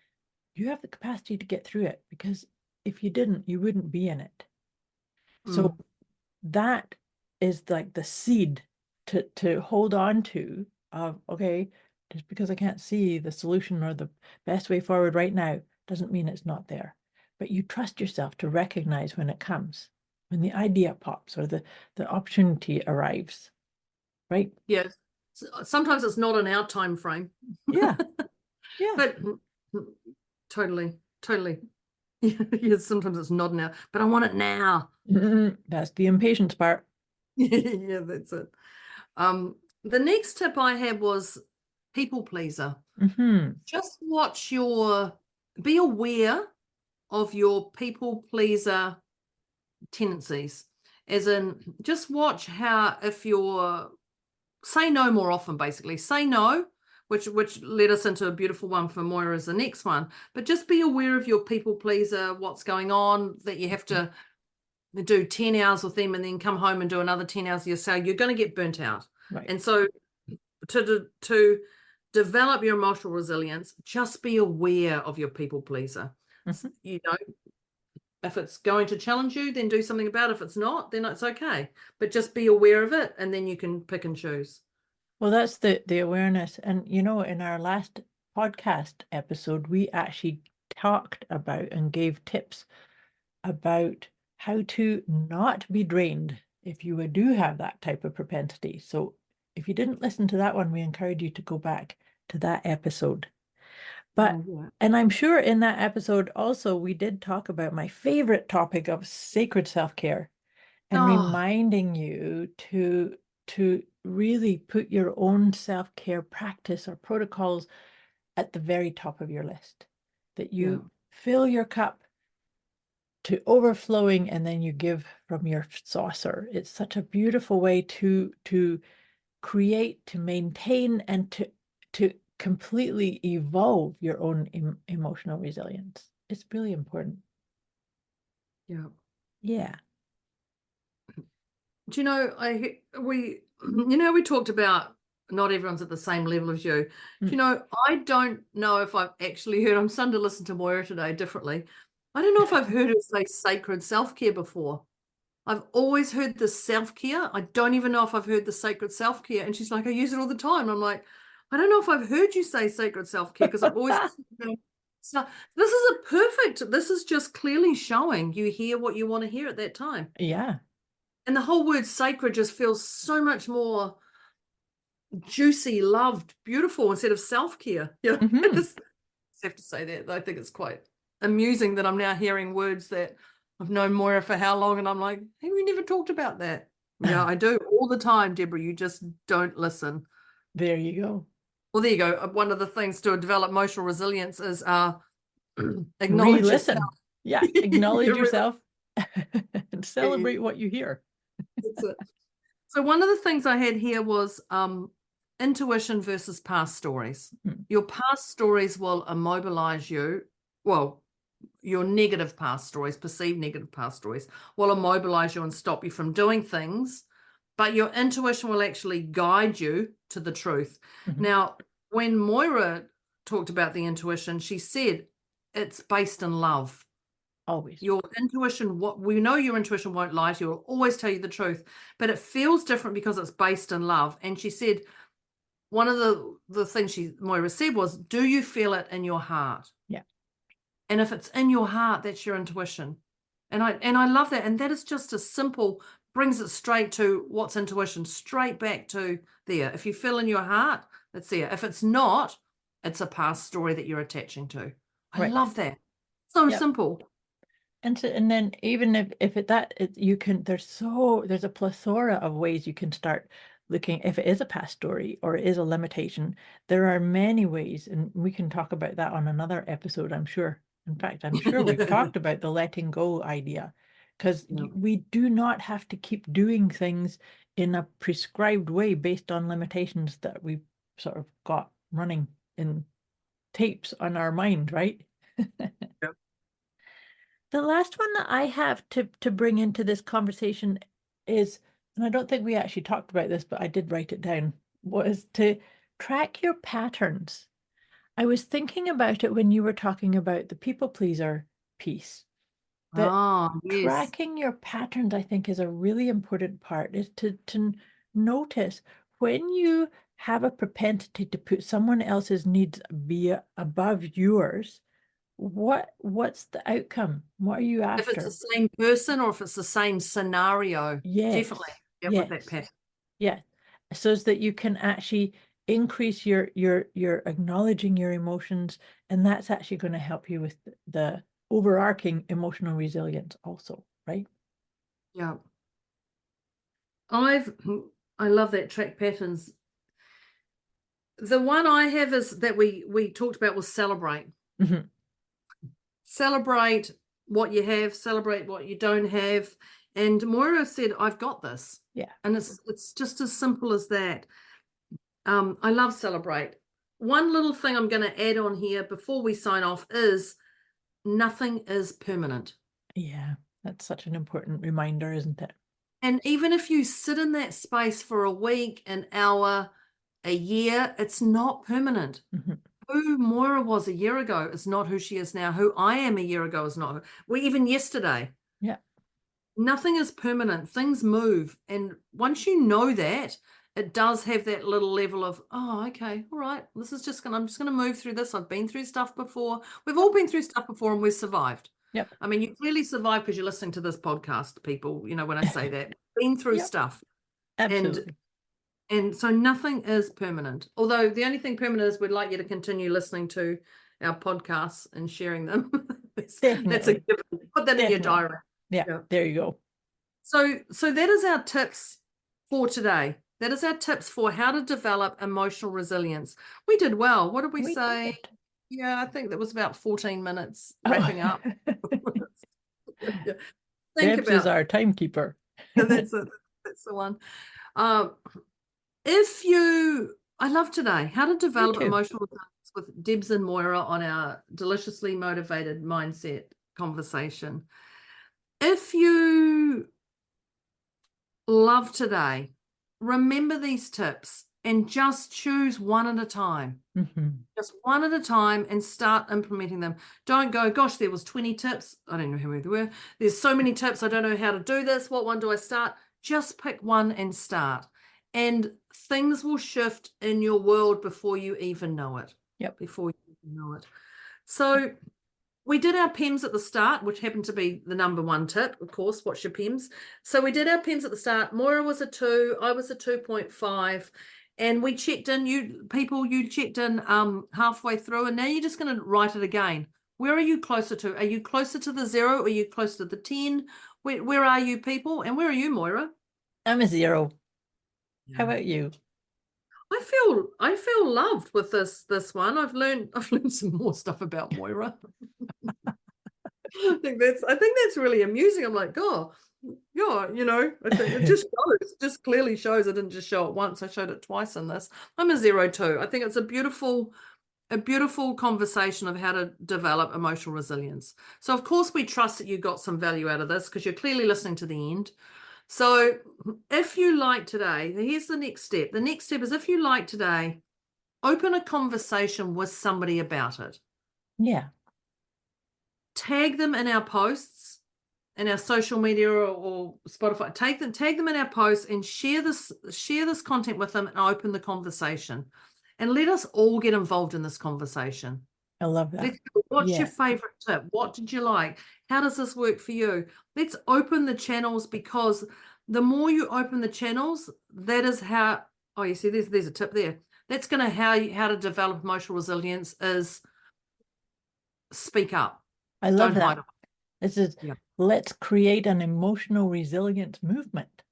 you have the capacity to get through it, because if you didn't, you wouldn't be in it. So that is like the seed to hold on to of, okay, just because I can't see the solution or the best way forward right now, doesn't mean it's not there. But you trust yourself to recognize when it comes, when the idea pops or the opportunity arrives, right? Yes. Sometimes it's not in our time frame. Yeah. Yeah. But totally. Yes, sometimes it's not now, but I want it now. That's the impatience part. Yeah, that's it. The next tip I had was people pleaser. Just be aware of your people pleaser tendencies, as in just watch how, if you're say no more often, basically say no, which led us into a beautiful one for Moira as the next one. But just be aware of your people pleaser, what's going on, that you have to do 10 hours with them and then come home and do another 10 hours yourself. You're going to get burnt out. Right. And so to develop your emotional resilience, just be aware of your people pleaser. You know, if it's going to challenge you, then do something about it. If it's not, then it's okay. But just be aware of it, and then you can pick and choose. Well, that's the awareness. And, you know, in our last podcast episode, we actually talked about and gave tips about how to not be drained if you do have that type of propensity. So if you didn't listen to that one, we encourage you to go back to that episode. But, and I'm sure in that episode also, we did talk about my favorite topic of sacred self-care. and Oh, reminding you to really put your own self-care practice or protocols at the very top of your list, that you fill your cup to overflowing and then you give from your saucer. It's such a beautiful way to create, to maintain, and to completely evolve your own emotional resilience. It's really important. yeah. Yeah. Do you know, we talked about not everyone's at the same level as you. Do you know, I don't know if I've actually heard, I'm starting to listen to Moira today differently. I don't know if I've heard her say sacred self-care before. I've always heard the self-care. I don't even know if I've heard the sacred self-care. And she's like, I use it all the time. And I'm like, I don't know if I've heard you say sacred self-care because I've always so this is just clearly showing you hear what you want to hear at that time. Yeah. And the whole word sacred just feels so much more juicy, loved, beautiful instead of self-care. Yeah. I just have to say that. I think it's quite amusing that I'm now hearing words that I've known Moira for how long, and I'm like, hey, we never talked about that. Yeah, I do all the time, Deborah. You just don't listen. There you go. Well, there you go. One of the things to develop emotional resilience is acknowledge Re-listen. yourself. Yeah, acknowledge yourself and celebrate what you hear. That's it. So one of the things I had here was intuition versus past stories. Your past stories will immobilize you. Well, your negative past stories, perceived negative past stories, will immobilize you and stop you from doing things, but your intuition will actually guide you to the truth. Now, when Moira talked about the intuition, she said it's based in love. Always. Your intuition, what we know, your intuition won't lie to you, will always tell you the truth, but it feels different because it's based in love. And she said, one of the things Moira said was, do you feel it in your heart? Yeah. And if it's in your heart, that's your intuition. And I love that. And that is just a simple, brings it straight to what's intuition, straight back to there. If you feel in your heart, it's there. If it's not, it's a past story that you're attaching to. I love that. So simple. And then even there's a plethora of ways you can start looking. If it is a past story or it is a limitation, there are many ways, and we can talk about that on another episode, I'm sure. In fact, I'm sure we've talked about the letting go idea, because we do not have to keep doing things in a prescribed way based on limitations that we've sort of got running in tapes on our mind, right? The last one that I have to bring into this conversation is, and I don't think we actually talked about this, but I did write it down, was to track your patterns. I was thinking about it when you were talking about the people pleaser piece. That tracking your patterns, I think, is a really important part, is to notice when you have a propensity to put someone else's needs above yours. What's the outcome? What are you after? If it's the same person or if it's the same scenario, definitely with that pattern. Yeah, so that you can actually increase your acknowledging your emotions, and that's actually going to help you with the overarching emotional resilience also, right? Yeah. I love that, track patterns. The one I have is that we talked about was celebrate. Celebrate what you have, celebrate what you don't have. And Moira said, I've got this. Yeah. And it's just as simple as that. I love celebrate. One little thing I'm going to add on here before we sign off is nothing is permanent. Yeah, that's such an important reminder, isn't it? And even if you sit in that space for a week, an hour, a year, it's not permanent. Who Moira was a year ago is not who she is now. Who I am a year ago is not. Even yesterday. Yeah. Nothing is permanent. Things move. And once you know that, it does have that little level of, oh, okay, all right. I'm just going to move through this. I've been through stuff before. We've all been through stuff before and we've survived. Yep. I mean, you clearly survived because you're listening to this podcast, people, when I say that. Been through stuff. Absolutely. And so nothing is permanent. Although the only thing permanent is we'd like you to continue listening to our podcasts and sharing them. That's a given. Put that in your diary. Yeah, there you go. So that is our tips for today. That is our tips for how to develop emotional resilience. We did well. What did we say? did. Yeah, I think that was about 14 minutes Oh. wrapping up. Yeah. Think Debz is about our timekeeper. that's it. That's the one. I love today how to develop too. emotional resilience with Debz and Moira on our deliciously motivated mindset conversation. If you love today, remember these tips and just choose one at a time. Just one at a time and start implementing them. Don't go, gosh, there was 20 tips. I don't know how many there were. There's so many tips. I don't know how to do this. What one do I start? Just pick one and start. And things will shift in your world before you even know it. Yep. Before you even know it. So we did our PEMS at the start, which happened to be the number one tip, of course. What's your PEMS? So we did our PEMS at the start. Moira was a 2, I was a 2.5, and we checked in. You checked in halfway through, and now you're just going to write it again. Where are you closer to? Are you closer to the 0? Are you closer to the 10? Where are you, people? And where are you, Moira? I'm a 0. Yeah. How about you? I feel loved with this one. I've learned some more stuff about Moira. I think that's really amusing. I'm like, oh, yeah, I think it just clearly shows. I didn't just show it once. I showed it twice in this. I'm a 0 too. I think it's a beautiful conversation of how to develop emotional resilience. So of course we trust that you got some value out of this because you're clearly listening to the end. So if you like today, here's the next step. The next step is, if you like today, open a conversation with somebody about it. Yeah. Tag them in our posts, in our social media or Spotify. Tag them in our posts and share this content with them and open the conversation. And let us all get involved in this conversation. I love that. What's your favorite tip? What did you like? How does this work for you? Let's open the channels, because the more you open the channels, that is how, oh, you see, there's a tip there. That's going to how to develop emotional resilience is speak up. I love Don't hide that. it. This is, let's create an emotional resilience movement.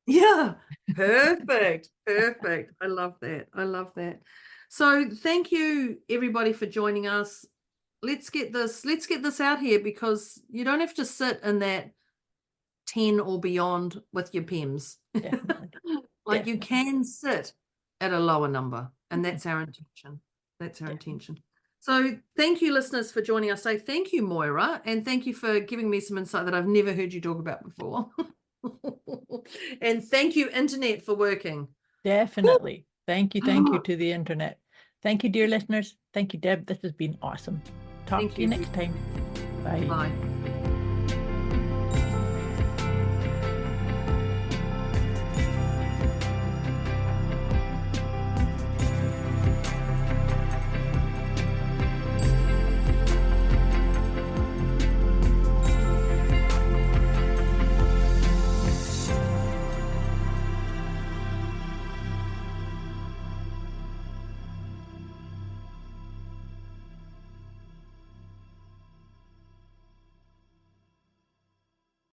Yeah, perfect. Perfect. I love that. So thank you everybody for joining us. Let's get this out here, because you don't have to sit in that 10 or beyond with your PEMS. Like you can sit at a lower number, and that's our intention. That's our intention. So thank you, listeners, for joining us. So thank you, Moira, and thank you for giving me some insight that I've never heard you talk about before. And thank you, internet, for working. Definitely. Thank you to the internet. Thank you, dear listeners. Thank you, Deb. This has been awesome. Talk to you next time. Bye. Bye.